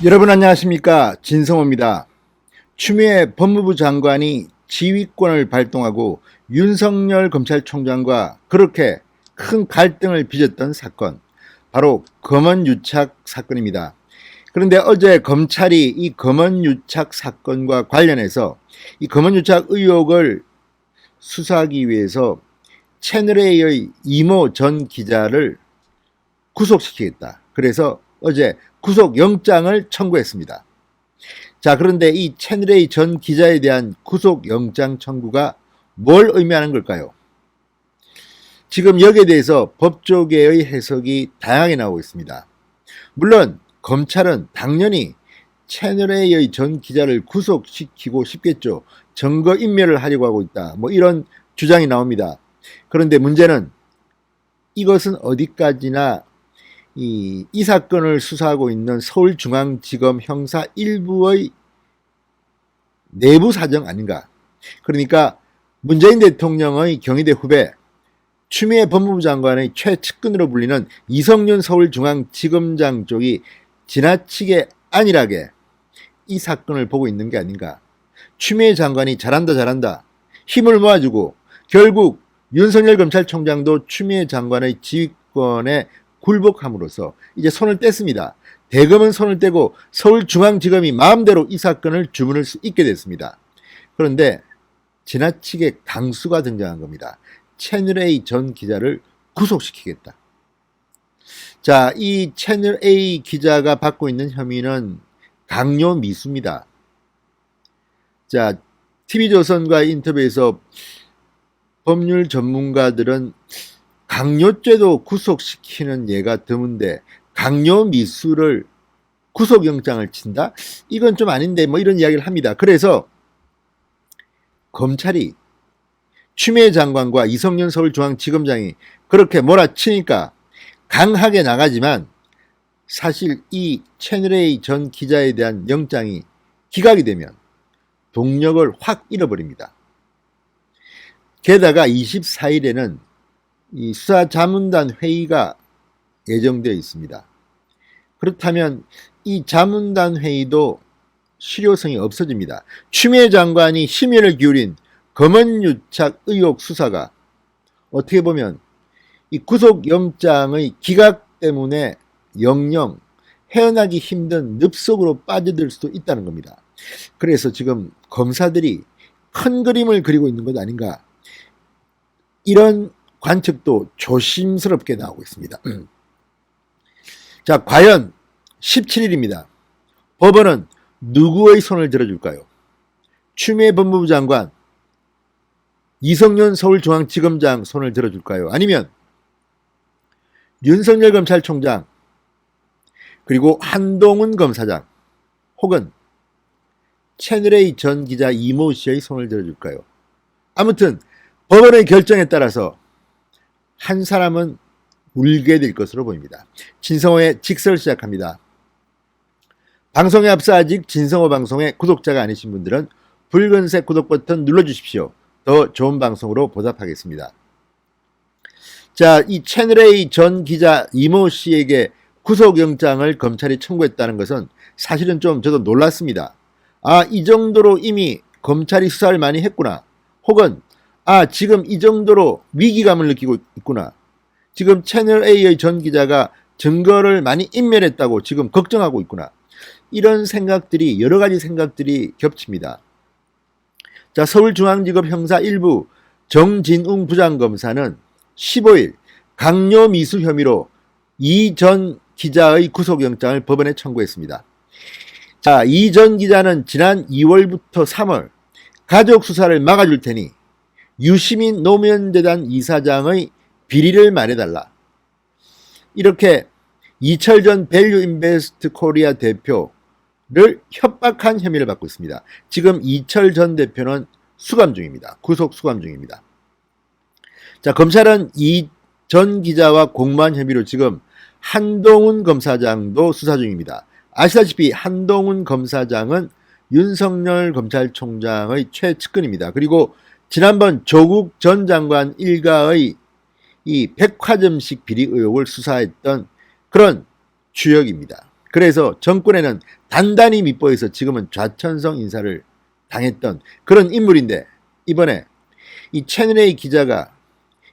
여러분 안녕하십니까, 진성호입니다. 추미애 법무부 장관이 지휘권을 발동하고 윤석열 검찰총장과 그렇게 큰 갈등을 빚었던 사건, 바로 검언유착 사건입니다. 그런데 어제 검찰이 이 검언유착 사건과 관련해서 이 검언유착 의혹을 수사하기 위해서 채널A의 이모 전 기자를 구속시키겠다. 그래서 어제 구속영장을 청구했습니다. 자, 그런데 이 채널A 전 기자에 대한 구속영장 청구가 뭘 의미하는 걸까요? 지금 여기에 대해서 법조계의 해석이 다양하게 나오고 있습니다. 물론 검찰은 당연히 채널A의 전 기자를 구속시키고 싶겠죠. 증거인멸을 하려고 하고 있다. 이런 주장이 나옵니다. 그런데 문제는 이것은 어디까지나 이 사건을 수사하고 있는 서울중앙지검 형사 1부의 내부 사정 아닌가. 그러니까 문재인 대통령의 경희대 후배, 추미애 법무부 장관의 최측근으로 불리는 이성윤 서울중앙지검장 쪽이 지나치게 안일하게 이 사건을 보고 있는 게 아닌가. 추미애 장관이 잘한다 힘을 모아주고 결국 윤석열 검찰총장도 추미애 장관의 지휘권에 굴복함으로써 이제 손을 뗐습니다. 대검은 손을 떼고 서울중앙지검이 마음대로 이 사건을 주문할 수 있게 됐습니다. 그런데 지나치게 강수가 등장한 겁니다. 채널A 전 기자를 구속시키겠다. 자, 이 채널A 기자가 받고 있는 혐의는 강요 미수입니다. 자, TV조선과의 인터뷰에서 법률 전문가들은 강요죄도 구속시키는 예가 드문데 강요 미수를 구속영장을 친다? 이건 좀 아닌데 이런 이야기를 합니다. 그래서 검찰이 추미애 장관과 이성윤 서울중앙지검장이 그렇게 몰아치니까 강하게 나가지만 사실 이 채널A 전 기자에 대한 영장이 기각이 되면 동력을 확 잃어버립니다. 게다가 24일에는 이 수사자문단 회의가 예정되어 있습니다. 그렇다면 이 자문단 회의도 실효성이 없어집니다. 추미애 장관이 심혈을 기울인 검언유착 의혹 수사가 어떻게 보면 이 구속영장의 기각 때문에 영영 헤어나기 힘든 늪속으로 빠져들 수도 있다는 겁니다. 그래서 지금 검사들이 큰 그림을 그리고 있는 것 아닌가, 이런 관측도 조심스럽게 나오고 있습니다. 자, 과연 17일입니다. 법원은 누구의 손을 들어줄까요? 추미애 법무부 장관, 이성윤 서울중앙지검장 손을 들어줄까요? 아니면 윤석열 검찰총장, 그리고 한동훈 검사장, 혹은 채널A 전 기자 이모 씨의 손을 들어줄까요? 아무튼 법원의 결정에 따라서 한 사람은 울게 될 것으로 보입니다. 진성호의 직설 시작합니다. 방송에 앞서 아직 진성호 방송의 구독자가 아니신 분들은 붉은색 구독 버튼 눌러주십시오. 더 좋은 방송으로 보답하겠습니다. 자, 이 채널A 전 기자 이모 씨에게 구속영장을 검찰이 청구했다는 것은 사실은 좀 저도 놀랐습니다. 아, 이 정도로 이미 검찰이 수사를 많이 했구나. 혹은 지금 이 정도로 위기감을 느끼고 있구나. 지금 채널A의 전 기자가 증거를 많이 인멸했다고 지금 걱정하고 있구나. 이런 생각들이, 여러 가지 생각들이 겹칩니다. 자, 서울중앙지검 형사 1부 정진웅 부장검사는 15일 강요 미수 혐의로 이 전 기자의 구속영장을 법원에 청구했습니다. 자, 이 전 기자는 지난 2월부터 3월 가족 수사를 막아줄 테니 유시민 노무현재단 이사장의 비리를 말해달라, 이렇게 이철 전 밸류인베스트 코리아 대표를 협박한 혐의를 받고 있습니다. 지금 이철 전 대표는 수감 중입니다. 구속 수감 중입니다. 자, 검찰은 이 전 기자와 공모한 혐의로 지금 한동훈 검사장도 수사 중입니다. 아시다시피 한동훈 검사장은 윤석열 검찰총장의 최측근입니다. 그리고 지난번 조국 전 장관 일가의 이 백화점식 비리 의혹을 수사했던 그런 주역입니다. 그래서 정권에는 단단히 밉보여서 지금은 좌천성 인사를 당했던 그런 인물인데, 이번에 이 채널A 기자가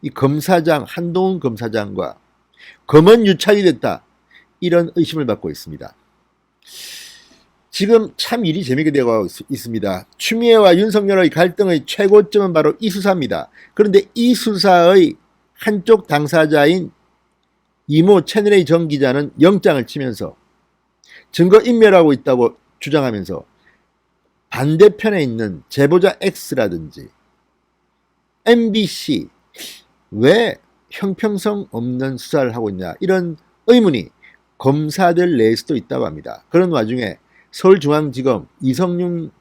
이 검사장 한동훈 검사장과 검언 유착이 됐다, 이런 의심을 받고 있습니다. 지금 참 일이 재미있게 되고 있습니다. 추미애와 윤석열의 갈등의 최고점은 바로 이 수사입니다. 그런데 이 수사의 한쪽 당사자인 이모 채널A 전 기자는 영장을 치면서 증거인멸하고 있다고 주장하면서 반대편에 있는 제보자 X라든지 MBC 왜 형평성 없는 수사를 하고 있냐, 이런 의문이 검사들 내에서도 있다고 합니다. 그런 와중에 서울중앙지검 이성윤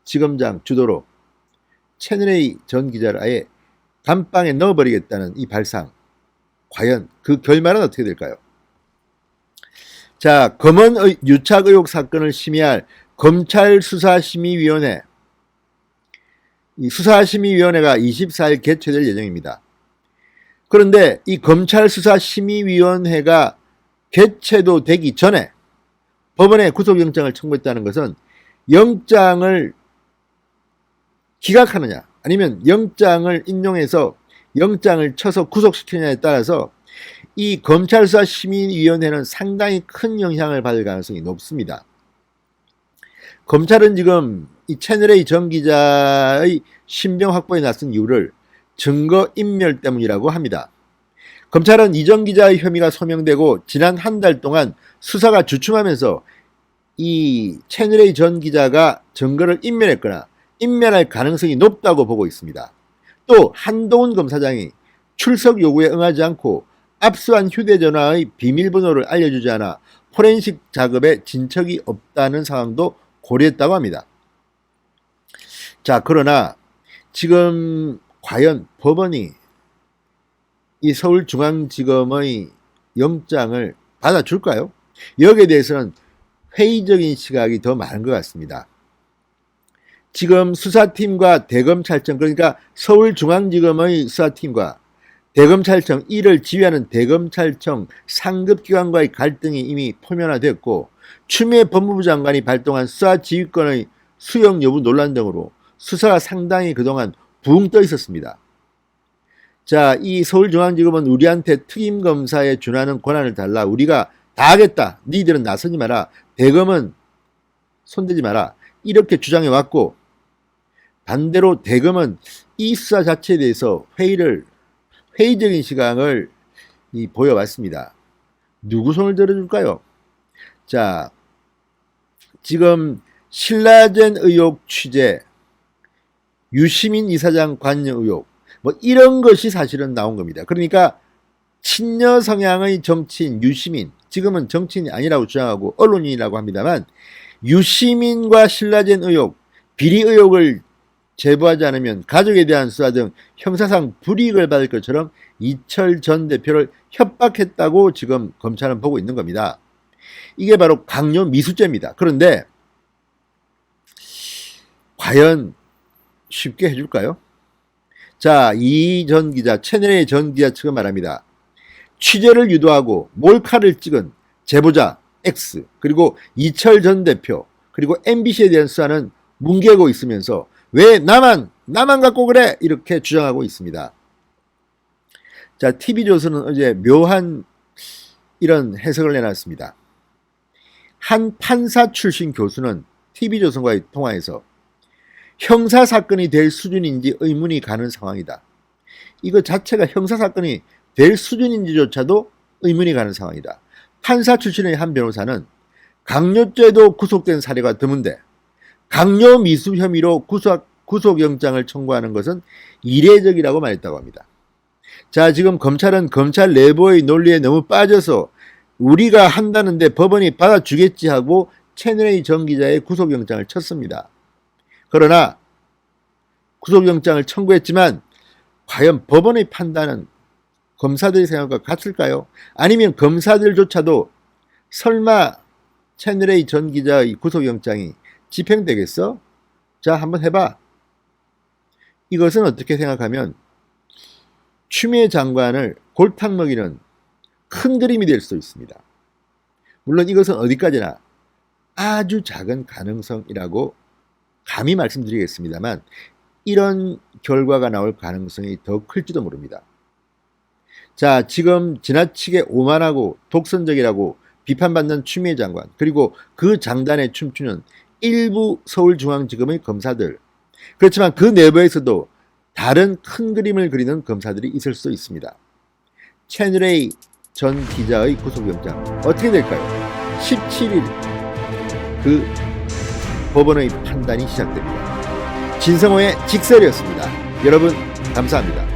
지검장 주도로 채널A 전 기자를 아예 감방에 넣어버리겠다는 이 발상, 과연 그 결말은 어떻게 될까요? 자, 검언 유착 의혹 사건을 심의할 검찰수사심의위원회, 이 수사심의위원회가 24일 개최될 예정입니다. 그런데 이 검찰수사심의위원회가 개최도 되기 전에 법원에 구속영장을 청구했다는 것은 영장을 기각하느냐 아니면 영장을 인용해서 영장을 쳐서 구속시키느냐에 따라서 이 검찰수사심의위원회는 상당히 큰 영향을 받을 가능성이 높습니다. 검찰은 지금 이 채널A 전 기자의 신병 확보에 나선 이유를 증거인멸 때문이라고 합니다. 검찰은 이 전 기자의 혐의가 소명되고 지난 한 달 동안 수사가 주춤하면서 이 채널A 전 기자가 증거를 인멸했거나 인멸할 가능성이 높다고 보고 있습니다. 또 한동훈 검사장이 출석 요구에 응하지 않고 압수한 휴대전화의 비밀번호를 알려주지 않아 포렌식 작업에 진척이 없다는 상황도 고려했다고 합니다. 자, 그러나 지금 과연 법원이 이 서울중앙지검의 영장을 받아줄까요? 여기에 대해서는 회의적인 시각이 더 많은 것 같습니다. 지금 수사팀과 대검찰청, 그러니까 서울중앙지검의 수사팀과 대검찰청, 이를 지휘하는 대검찰청 상급기관과의 갈등이 이미 표면화됐고, 추미애 법무부 장관이 발동한 수사지휘권의 수용 여부 논란 등으로 수사가 상당히 그동안 붕 떠 있었습니다. 자, 이 서울중앙지검은 우리한테 특임검사에 준하는 권한을 달라, 우리가 다 하겠다, 니들은 나서지 마라, 대검은 손대지 마라, 이렇게 주장해왔고, 반대로 대검은 이 수사 자체에 대해서 회의적인 시각을 보여왔습니다. 누구 손을 들어줄까요? 자, 지금 신라젠 의혹 취재, 유시민 이사장 관여 의혹, 뭐 이런 것이 사실은 나온 겁니다. 그러니까 친여 성향의 정치인 유시민, 지금은 정치인이 아니라고 주장하고 언론인이라고 합니다만, 유시민과 신라젠 의혹, 비리 의혹을 제보하지 않으면 가족에 대한 수사 등 형사상 불이익을 받을 것처럼 이철 전 대표를 협박했다고 지금 검찰은 보고 있는 겁니다. 이게 바로 강요 미수죄입니다. 그런데 과연 쉽게 해줄까요? 자, 이 전 기자, 채널A 전 기자 측은 말합니다. 취재를 유도하고 몰카를 찍은 제보자 X, 그리고 이철 전 대표, 그리고 MBC에 대한 수사는 뭉개고 있으면서 왜 나만 갖고 그래? 이렇게 주장하고 있습니다. 자, TV조선은 어제 묘한 이런 해석을 내놨습니다. 한 판사 출신 교수는 TV조선과의 통화에서 형사사건이 될 수준인지 의문이 가는 상황이다. 이거 자체가 형사사건이 될 수준인지조차도 의문이 가는 상황이다. 판사 출신의 한 변호사는 강요죄도 구속된 사례가 드문데 강요 미수 혐의로 구속영장을 청구하는 것은 이례적이라고 말했다고 합니다. 자, 지금 검찰은 검찰 내부의 논리에 너무 빠져서 우리가 한다는데 법원이 받아주겠지 하고 채널A 전 기자의 구속영장을 쳤습니다. 그러나 구속영장을 청구했지만 과연 법원의 판단은 검사들의 생각과 같을까요? 아니면 검사들조차도 설마 채널A 전 기자의 구속영장이 집행되겠어? 자, 한번 해봐. 이것은 어떻게 생각하면 추미애 장관을 골탕 먹이는 큰 그림이 될 수도 있습니다. 물론 이것은 어디까지나 아주 작은 가능성이라고 감히 말씀드리겠습니다만 이런 결과가 나올 가능성이 더 클지도 모릅니다. 자, 지금 지나치게 오만하고 독선적이라고 비판받는 추미애 장관, 그리고 그 장단에 춤추는 일부 서울중앙지검의 검사들, 그렇지만 그 내부에서도 다른 큰 그림을 그리는 검사들이 있을 수도 있습니다. 채널A 전 기자의 구속영장 어떻게 될까요? 17일 그 법원의 판단이 시작됩니다. 진성호의 직설이었습니다. 여러분 감사합니다.